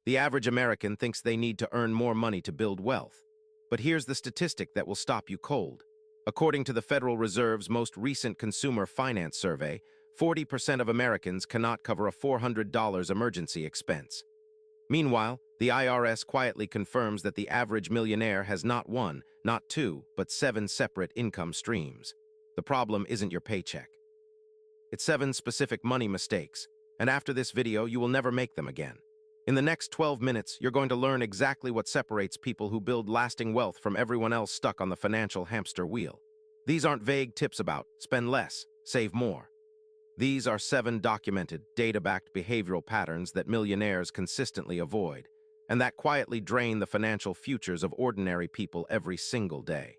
The average American thinks they need to earn more money to build wealth. But here's the statistic that will stop you cold. According to the Federal Reserve's most recent consumer finance survey, 40% of Americans cannot cover a $400 emergency expense. Meanwhile, the IRS quietly confirms that the average millionaire has not one, not two, but 7 separate income streams. The problem isn't your paycheck. It's 7 specific money mistakes, and after this video, you will never make them again. In the next 12 minutes, you're going to learn exactly what separates people who build lasting wealth from everyone else stuck on the financial hamster wheel. These aren't vague tips about spend less, save more. These are 7 documented, data-backed behavioral patterns that millionaires consistently avoid, and that quietly drain the financial futures of ordinary people every single day.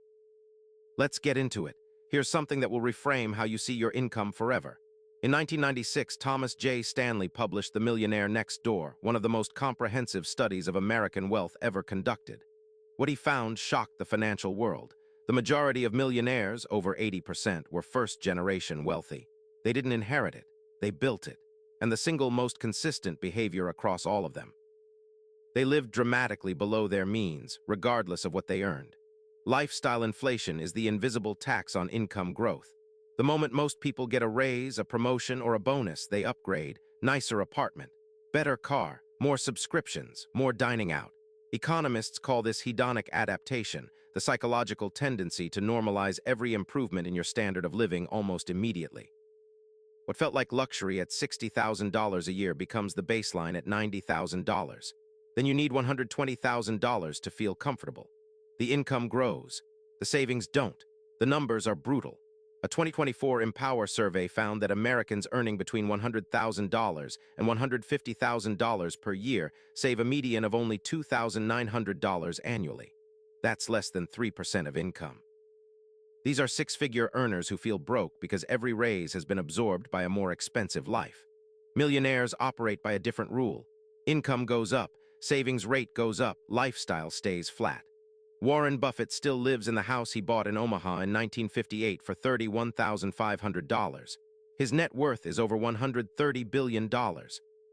Let's get into it. Here's something that will reframe how you see your income forever. In 1996, Thomas J. Stanley published The Millionaire Next Door, one of the most comprehensive studies of American wealth ever conducted. What he found shocked the financial world. The majority of millionaires, over 80%, were first-generation wealthy. They didn't inherit it, they built it, and the single most consistent behavior across all of them. They lived dramatically below their means, regardless of what they earned. Lifestyle inflation is the invisible tax on income growth. The moment most people get a raise, a promotion, or a bonus, they upgrade: nicer apartment, better car, more subscriptions, more dining out. Economists call this hedonic adaptation, the psychological tendency to normalize every improvement in your standard of living almost immediately. What felt like luxury at $60,000 a year becomes the baseline at $90,000. Then you need $120,000 to feel comfortable. The income grows. The savings don't. The numbers are brutal. A 2024 Empower survey found that Americans earning between $100,000 and $150,000 per year save a median of only $2,900 annually. That's less than 3% of income. These are 6-figure earners who feel broke because every raise has been absorbed by a more expensive life. Millionaires operate by a different rule. Income goes up, savings rate goes up, lifestyle stays flat. Warren Buffett still lives in the house he bought in Omaha in 1958 for $31,500. His net worth is over $130 billion.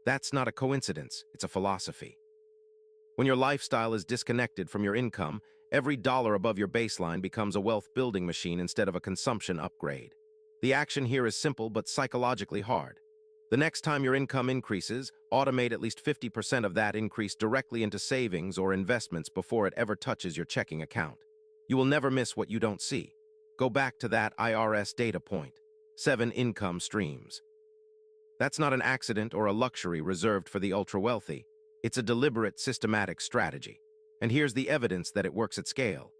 That's not a coincidence, it's a philosophy. When your lifestyle is disconnected from your income, every dollar above your baseline becomes a wealth-building machine instead of a consumption upgrade. The action here is simple but psychologically hard. The next time your income increases, automate at least 50% of that increase directly into savings or investments before it ever touches your checking account. You will never miss what you don't see. Go back to that IRS data point: 7 income streams. That's not an accident or a luxury reserved for the ultra-wealthy. It's a deliberate, systematic strategy. And here's the evidence that it works at scale.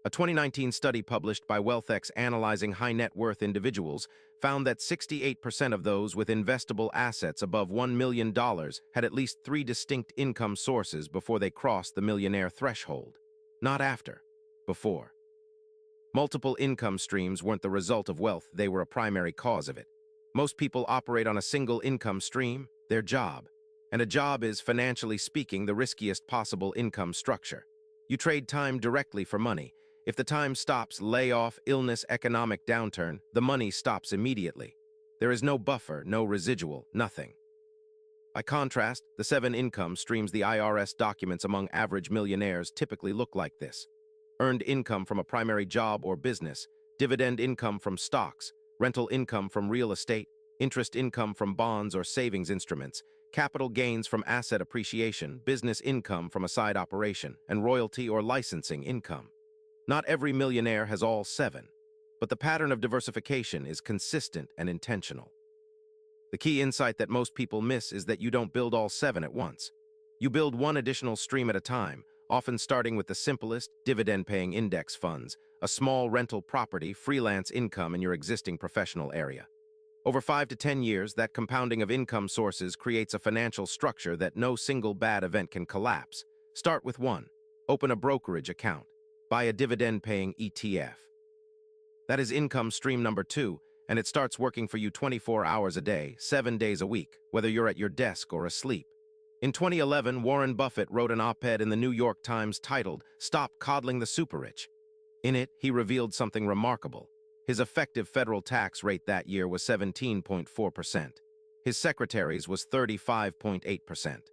A 2019 study published by WealthX analyzing high-net-worth individuals found that 68% of those with investable assets above $1 million had at least 3 distinct income sources before they crossed the millionaire threshold. Not after, before. Multiple income streams weren't the result of wealth, they were a primary cause of it. Most people operate on a single income stream, their job. And a job is, financially speaking, the riskiest possible income structure. You trade time directly for money. If the time stops, layoff, illness, economic downturn, the money stops immediately. There is no buffer, no residual, nothing. By contrast, the 7 income streams the IRS documents among average millionaires typically look like this: earned income from a primary job or business, dividend income from stocks, rental income from real estate, interest income from bonds or savings instruments, capital gains from asset appreciation, business income from a side operation, and royalty or licensing income. Not every millionaire has all 7, but the pattern of diversification is consistent and intentional. The key insight that most people miss is that you don't build all 7 at once. You build one additional stream at a time, often starting with the simplest, dividend-paying index funds, a small rental property, freelance income in your existing professional area. Over 5 to 10 years, that compounding of income sources creates a financial structure that no single bad event can collapse. Start with 1. Open a brokerage account. Buy a dividend-paying ETF. That is income stream number 2, and it starts working for you 24 hours a day, 7 days a week, whether you're at your desk or asleep. In 2011, Warren Buffett wrote an op-ed in the New York Times titled, "Stop Coddling the Super-Rich." In it, he revealed something remarkable. His effective federal tax rate that year was 17.4%. His secretary's was 35.8%.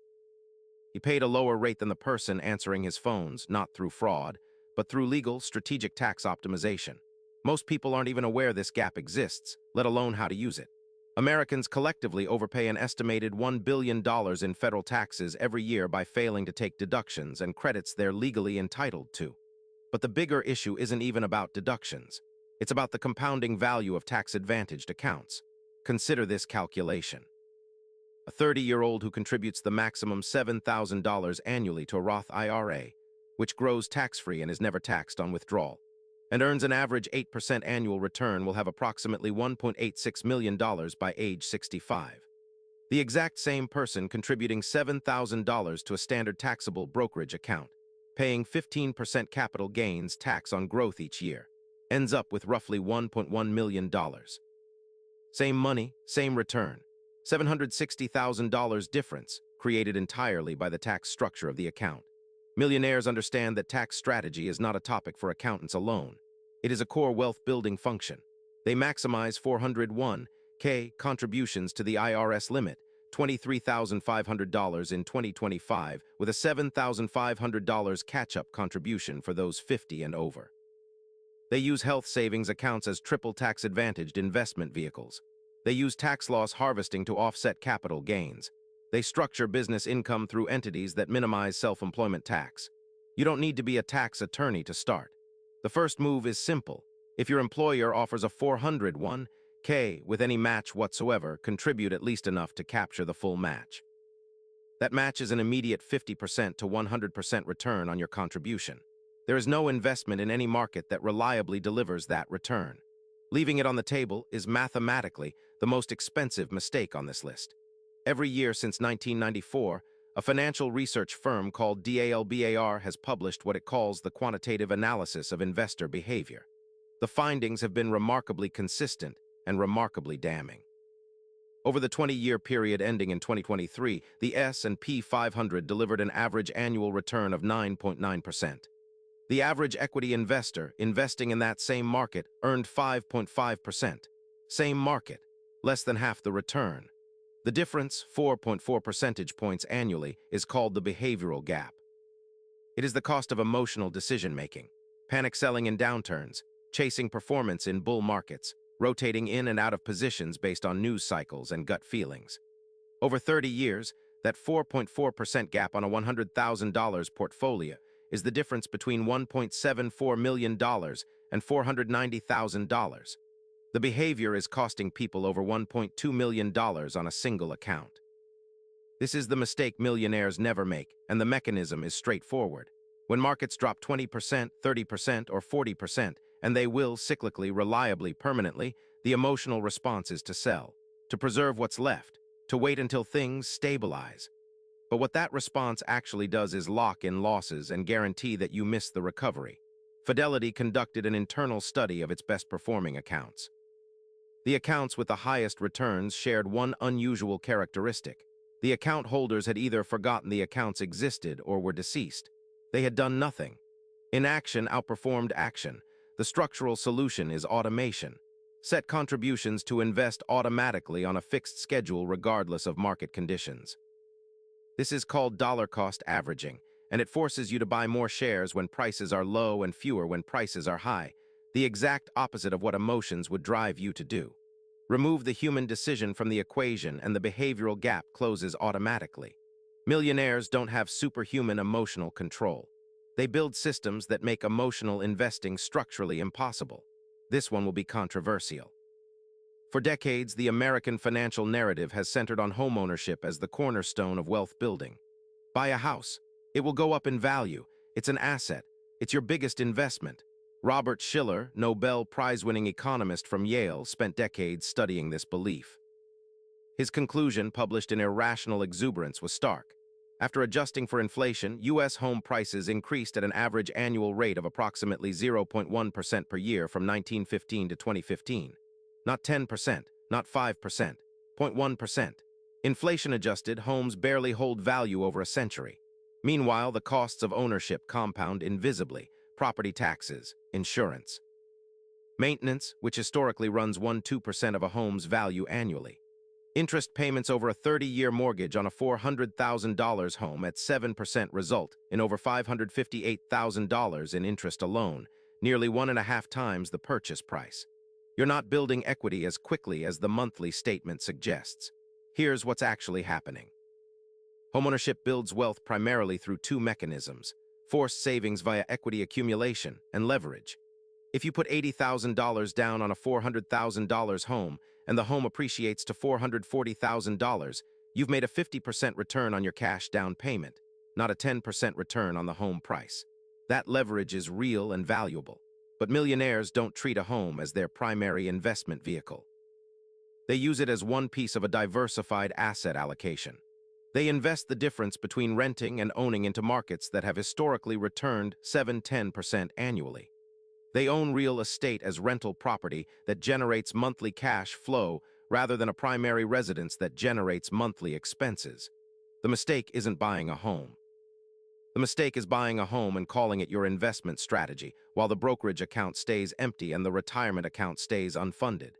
He paid a lower rate than the person answering his phones, not through fraud, but through legal, strategic tax optimization. Most people aren't even aware this gap exists, let alone how to use it. Americans collectively overpay an estimated $1 billion in federal taxes every year by failing to take deductions and credits they're legally entitled to. But the bigger issue isn't even about deductions. It's about the compounding value of tax-advantaged accounts. Consider this calculation. A 30-year-old who contributes the maximum $7,000 annually to a Roth IRA, which grows tax-free and is never taxed on withdrawal, and earns an average 8% annual return will have approximately $1.86 million by age 65. The exact same person contributing $7,000 to a standard taxable brokerage account, paying 15% capital gains tax on growth each year, ends up with roughly $1.1 million. Same money, same return. $760,000 difference, created entirely by the tax structure of the account. Millionaires understand that tax strategy is not a topic for accountants alone. It is a core wealth-building function. They maximize 401k contributions to the IRS limit, $23,500 in 2025, with a $7,500 catch-up contribution for those 50 and over. They use health savings accounts as triple tax-advantaged investment vehicles. They use tax loss harvesting to offset capital gains. They structure business income through entities that minimize self-employment tax. You don't need to be a tax attorney to start. The first move is simple. If your employer offers a 401k with any match whatsoever, contribute at least enough to capture the full match. That match is an immediate 50% to 100% return on your contribution. There is no investment in any market that reliably delivers that return. Leaving it on the table is mathematically the most expensive mistake on this list. Every year since 1994, a financial research firm called DALBAR has published what it calls the quantitative analysis of investor behavior. The findings have been remarkably consistent and remarkably damning. Over the 20-year period ending in 2023, the S&P 500 delivered an average annual return of 9.9%. The average equity investor investing in that same market earned 5.5%. Same market, less than half the return. The difference, 4.4 percentage points annually, is called the behavioral gap. It is the cost of emotional decision-making, panic selling in downturns, chasing performance in bull markets, rotating in and out of positions based on news cycles and gut feelings. Over 30 years, that 4.4% gap on a $100,000 portfolio is the difference between $1.74 million and $490,000. The behavior is costing people over $1.2 million on a single account. This is the mistake millionaires never make, and the mechanism is straightforward. When markets drop 20%, 30%, or 40%, and they will cyclically, reliably, permanently, the emotional response is to sell, to preserve what's left, to wait until things stabilize. But what that response actually does is lock in losses and guarantee that you miss the recovery. Fidelity conducted an internal study of its best-performing accounts. The accounts with the highest returns shared one unusual characteristic. The account holders had either forgotten the accounts existed or were deceased. They had done nothing. Inaction outperformed action. The structural solution is automation. Set contributions to invest automatically on a fixed schedule regardless of market conditions. This is called dollar-cost averaging, and it forces you to buy more shares when prices are low and fewer when prices are high, the exact opposite of what emotions would drive you to do. Remove the human decision from the equation and the behavioral gap closes automatically. Millionaires don't have superhuman emotional control. They build systems that make emotional investing structurally impossible. This one will be controversial. For decades, the American financial narrative has centered on homeownership as the cornerstone of wealth building. Buy a house. It will go up in value. It's an asset. It's your biggest investment. Robert Shiller, Nobel Prize-winning economist from Yale, spent decades studying this belief. His conclusion, published in Irrational Exuberance, was stark. After adjusting for inflation, U.S. home prices increased at an average annual rate of approximately 0.1% per year from 1915 to 2015. Not 10%, not 5%, 0.1%. Inflation-adjusted, homes barely hold value over a century. Meanwhile, the costs of ownership compound invisibly: property taxes, insurance, maintenance, which historically runs 1–2% of a home's value annually. Interest payments over a 30-year mortgage on a $400,000 home at 7% result in over $558,000 in interest alone, nearly 1.5 times the purchase price. You're not building equity as quickly as the monthly statement suggests. Here's what's actually happening. Homeownership builds wealth primarily through two mechanisms: forced savings via equity accumulation and leverage. If you put $80,000 down on a $400,000 home and the home appreciates to $440,000, you've made a 50% return on your cash down payment, not a 10% return on the home price. That leverage is real and valuable, but millionaires don't treat a home as their primary investment vehicle. They use it as one piece of a diversified asset allocation. They invest the difference between renting and owning into markets that have historically returned 7–10% annually. They own real estate as rental property that generates monthly cash flow rather than a primary residence that generates monthly expenses. The mistake isn't buying a home. The mistake is buying a home and calling it your investment strategy, while the brokerage account stays empty and the retirement account stays unfunded.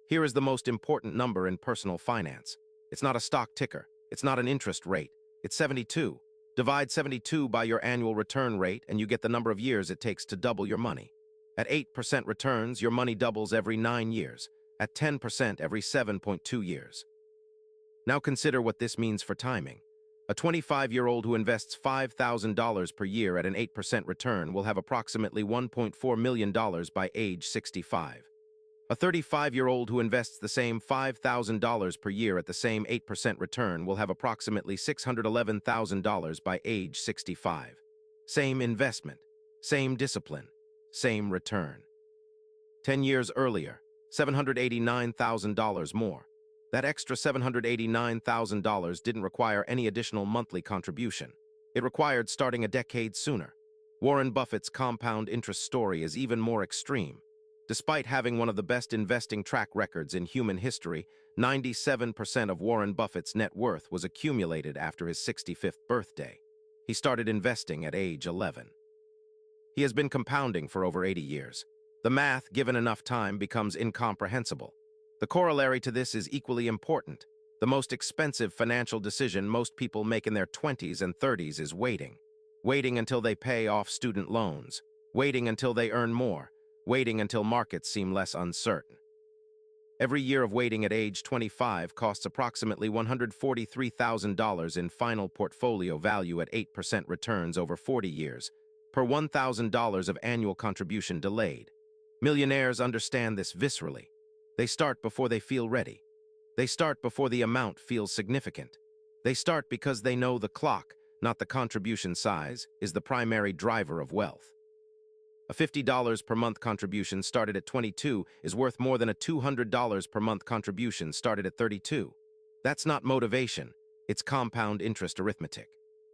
Here is the most important number in personal finance. It's not a stock ticker. It's not an interest rate. It's 72. Divide 72 by your annual return rate and you get the number of years it takes to double your money. At 8% returns, your money doubles every 9 years. At 10%, every 7.2 years. Now consider what this means for timing. A 25-year-old who invests $5,000 per year at an 8% return will have approximately $1.4 million by age 65. A 35-year-old who invests the same $5,000 per year at the same 8% return will have approximately $611,000 by age 65. Same investment, same discipline, same return. 10 years earlier, $789,000 more. That extra $789,000 didn't require any additional monthly contribution. It required starting a decade sooner. Warren Buffett's compound interest story is even more extreme. Despite having one of the best investing track records in human history, 97% of Warren Buffett's net worth was accumulated after his 65th birthday. He started investing at age 11. He has been compounding for over 80 years. The math, given enough time, becomes incomprehensible. The corollary to this is equally important. The most expensive financial decision most people make in their 20s and 30s is waiting. Waiting until they pay off student loans. Waiting until they earn more. Waiting until markets seem less uncertain. Every year of waiting at age 25 costs approximately $143,000 in final portfolio value at 8% returns over 40 years, per $1,000 of annual contribution delayed. Millionaires understand this viscerally. They start before they feel ready. They start before the amount feels significant. They start because they know the clock, not the contribution size, is the primary driver of wealth. A $50 per month contribution started at 22 is worth more than a $200 per month contribution started at 32. That's not motivation, it's compound interest arithmetic.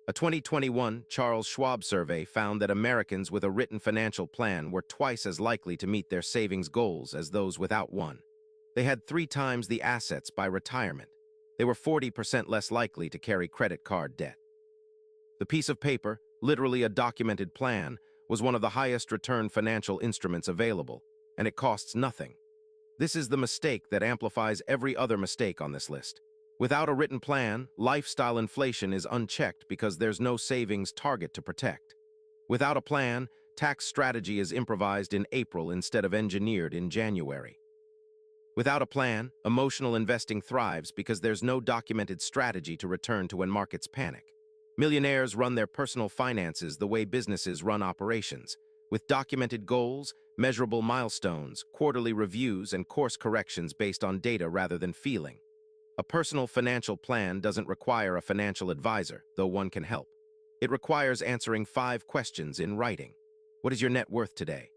A 2021 Charles Schwab survey found that Americans with a written financial plan were twice as likely to meet their savings goals as those without one. They had 3 times the assets by retirement. They were 40% less likely to carry credit card debt. The piece of paper, literally a documented plan, was one of the highest return financial instruments available, and it costs nothing. This is the mistake that amplifies every other mistake on this list. Without a written plan, lifestyle inflation is unchecked because there's no savings target to protect. Without a plan, tax strategy is improvised in April instead of engineered in January. Without a plan, emotional investing thrives because there's no documented strategy to return to when markets panic. Millionaires run their personal finances the way businesses run operations, with documented goals, measurable milestones, quarterly reviews, and course corrections based on data rather than feeling. A personal financial plan doesn't require a financial advisor, though one can help. It requires answering 5 questions in writing. What is your net worth today?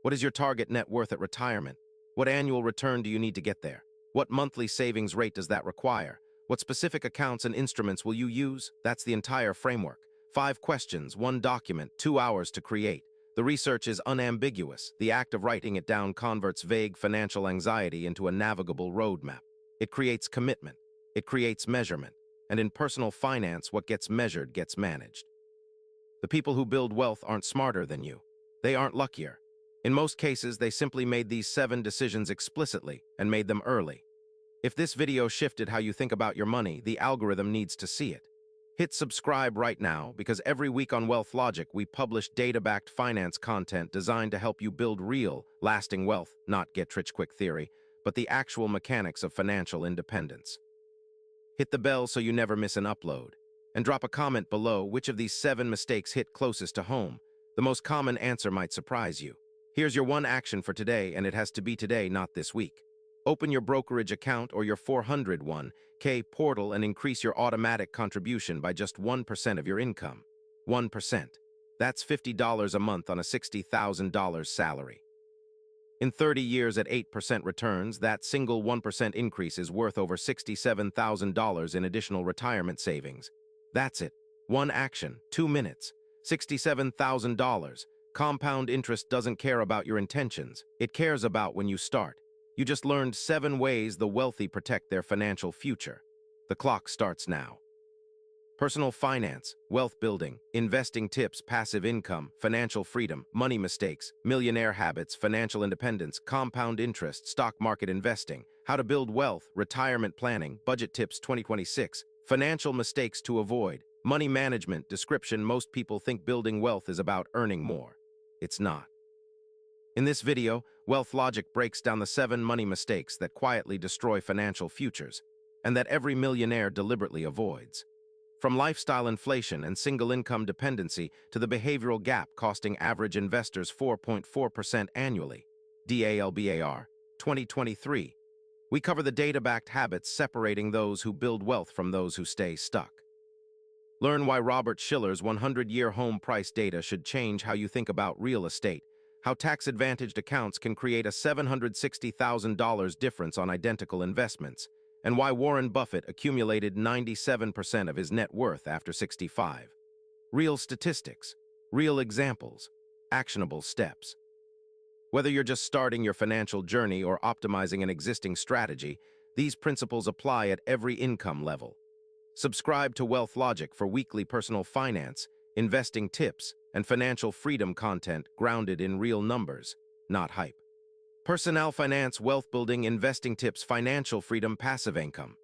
What is your target net worth at retirement? What annual return do you need to get there? What monthly savings rate does that require? What specific accounts and instruments will you use? That's the entire framework. 5 questions, 1 document, 2 hours to create. The research is unambiguous. The act of writing it down converts vague financial anxiety into a navigable roadmap. It creates commitment. It creates measurement. And in personal finance, what gets measured gets managed. The people who build wealth aren't smarter than you. They aren't luckier. In most cases, they simply made these 7 decisions explicitly and made them early. If this video shifted how you think about your money, the algorithm needs to see it. Hit subscribe right now because every week on Wealth Logic, we publish data-backed finance content designed to help you build real, lasting wealth, not get-rich-quick theory, but the actual mechanics of financial independence. Hit the bell so you never miss an upload. And drop a comment below which of these 7 mistakes hit closest to home. The most common answer might surprise you. Here's your one action for today, and it has to be today, not this week. Open your brokerage account or your 401k portal and increase your automatic contribution by just 1% of your income. 1%. That's $50 a month on a $60,000 salary. In 30 years at 8% returns, that single 1% increase is worth over $67,000 in additional retirement savings. That's it. One action, 2 minutes, $67,000. Compound interest doesn't care about your intentions. It cares about when you start. You just learned 7 ways the wealthy protect their financial future. The clock starts now. Personal finance, wealth building, investing tips, passive income, financial freedom, money mistakes, millionaire habits, financial independence, compound interest, stock market investing, how to build wealth, retirement planning, budget tips 2026, financial mistakes to avoid, money management. Description: most people think building wealth is about earning more. It's not. In this video, Wealth Logic breaks down the 7 money mistakes that quietly destroy financial futures, and that every millionaire deliberately avoids. From lifestyle inflation and single-income dependency to the behavioral gap costing average investors 4.4% annually, DALBAR, 2023, we cover the data-backed habits separating those who build wealth from those who stay stuck. Learn why Robert Shiller's 100-year home price data should change how you think about real estate, how tax-advantaged accounts can create a $760,000 difference on identical investments, and why Warren Buffett accumulated 97% of his net worth after 65. Real statistics, real examples, actionable steps. Whether you're just starting your financial journey or optimizing an existing strategy, these principles apply at every income level. Subscribe to Wealth Logic for weekly personal finance, investing tips, and financial freedom content grounded in real numbers, not hype. Personal finance, wealth building, investing tips, financial freedom, passive income.